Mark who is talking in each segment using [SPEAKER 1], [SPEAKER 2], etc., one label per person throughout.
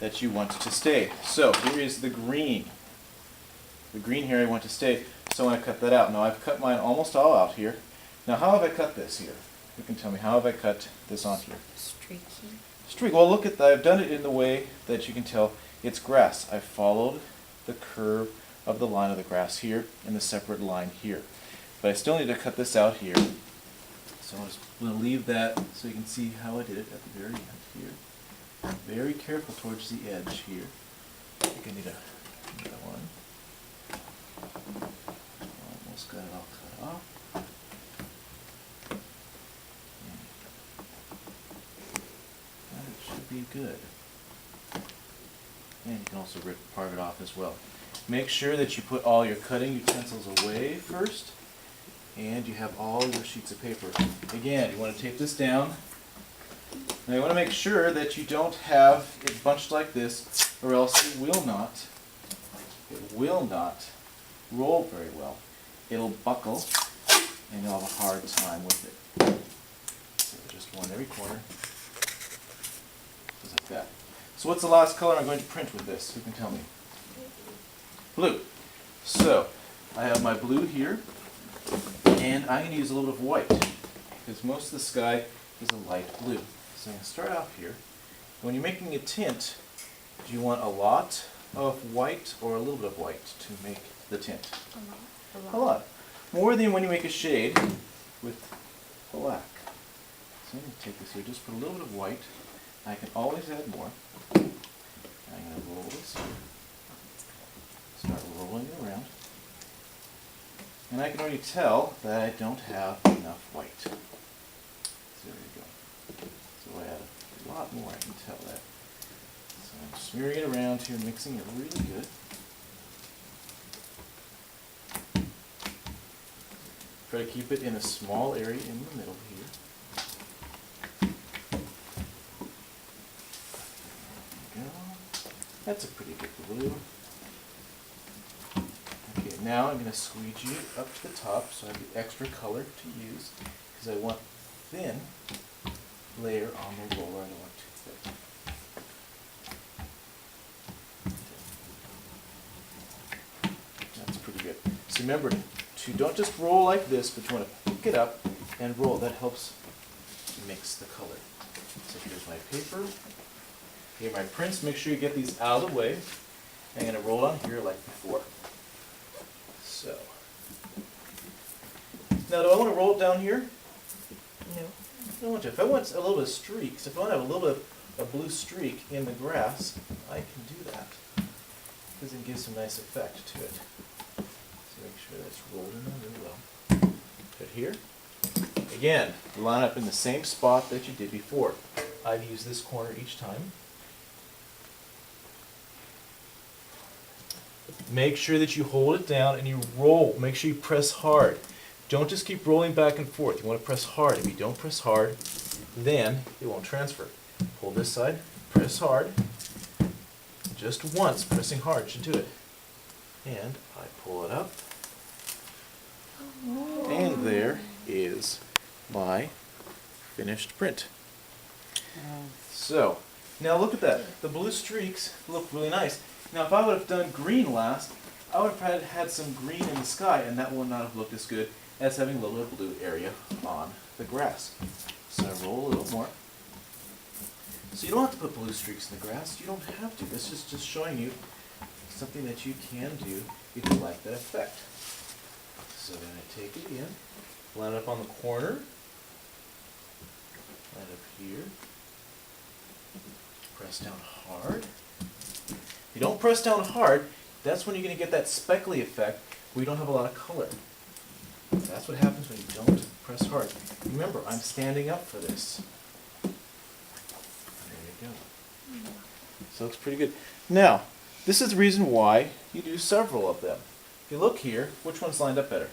[SPEAKER 1] that you want to stay. So here is the green. The green here I want to stay, so I want to cut that out. Now I've cut mine almost all out here. Now how have I cut this here? You can tell me, how have I cut this on here?
[SPEAKER 2] Streaky.
[SPEAKER 1] Streak. Well, look at that. I've done it in the way that you can tell it's grass. I followed the curve of the line of the grass here and the separate line here. But I still need to cut this out here. So I'm just going to leave that so you can see how I did it at the very end here. Very careful towards the edge here. I think I need another one. Almost got it all cut off. That should be good. And you can also rip part of it off as well. Make sure that you put all your cutting utensils away first, and you have all your sheets of paper. Again, you want to tape this down. Now you want to make sure that you don't have it bunched like this, or else it will not roll very well. It'll buckle, and you'll have a hard time with it. So just one every corner, just like that. So what's the last color I'm going to print with this? Who can tell me? Blue. So I have my blue here, and I'm going to use a little bit of white, because most of the sky is a light blue. So I'm going to start off here. When you're making a tint, do you want a lot of white or a little bit of white to make the tint? A lot. More than when you make a shade with black. So I'm going to take this here, just put a little bit of white. I can always add more. I'm going to roll this here. Start rolling it around. And I can already tell that I don't have enough white. So there you go. So I add a lot more, I can tell that. So I'm smearing it around here, mixing it really good. Try to keep it in a small area in the middle here. There we go. That's a pretty good blue. Okay, now I'm going to squeegee it up to the top so I have the extra color to use, because I want thin layer on the roller. I don't want too thick. That's pretty good. So remember to don't just roll like this, but you want to pick it up and roll. That helps mix the color. So here's my paper. Here are my prints. Make sure you get these out of the way. I'm going to roll on here like before. So. Now, do I want to roll it down here?
[SPEAKER 2] No.
[SPEAKER 1] I don't want to. If I want a little bit of streaks, if I want to have a little bit of a blue streak in the grass, I can do that. Because it gives some nice effect to it. So make sure that's rolled in there really well. Put it here. Again, line up in the same spot that you did before. I've used this corner each time. Make sure that you hold it down and you roll. Make sure you press hard. Don't just keep rolling back and forth. You want to press hard. If you don't press hard, then it won't transfer. Hold this side, press hard. Just once, pressing hard should do it. And I pull it up. And there is my finished print. So, now look at that. The blue streaks look really nice. Now if I would have done green last, I would have had some green in the sky, and that would not have looked as good as having a little bit of blue area on the grass. So I roll a little more. So you don't have to put blue streaks in the grass. You don't have to. This is just showing you something that you can do if you like that effect. So then I take it in, line it up on the corner, line it up here, press down hard. If you don't press down hard, that's when you're going to get that speckly effect where you don't have a lot of color. That's what happens when you don't press hard. Remember, I'm standing up for this. There you go. So it looks pretty good. Now, this is the reason why you do several of them. If you look here, which one's lined up better?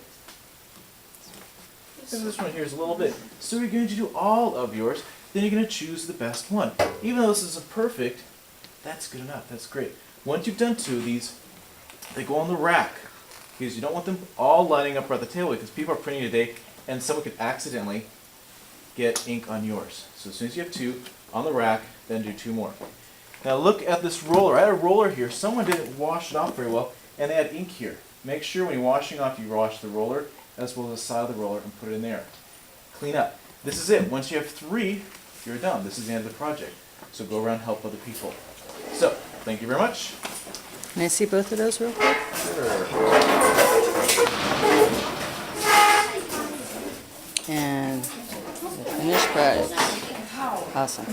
[SPEAKER 1] This one here is a little bit. So you're going to do all of yours, then you're going to choose the best one. Even though this isn't perfect, that's good enough. That's great. Once you've done two of these, they go on the rack, because you don't want them all lining up at the table, because people are printing today and someone could accidentally get ink on yours. So as soon as you have two on the rack, then do two more. Now look at this roller. I had a roller here. Someone didn't wash it off very well, and they had ink here. Make sure when you're washing off, you wash the roller as well as the side of the roller and put it in there. Clean up. This is it. Once you have 3, you're done. This is the end of the project. So go around and help other people. So, thank you very much.
[SPEAKER 2] Can I see both of those real quick?
[SPEAKER 1] Sure.
[SPEAKER 2] And the finished product. Awesome.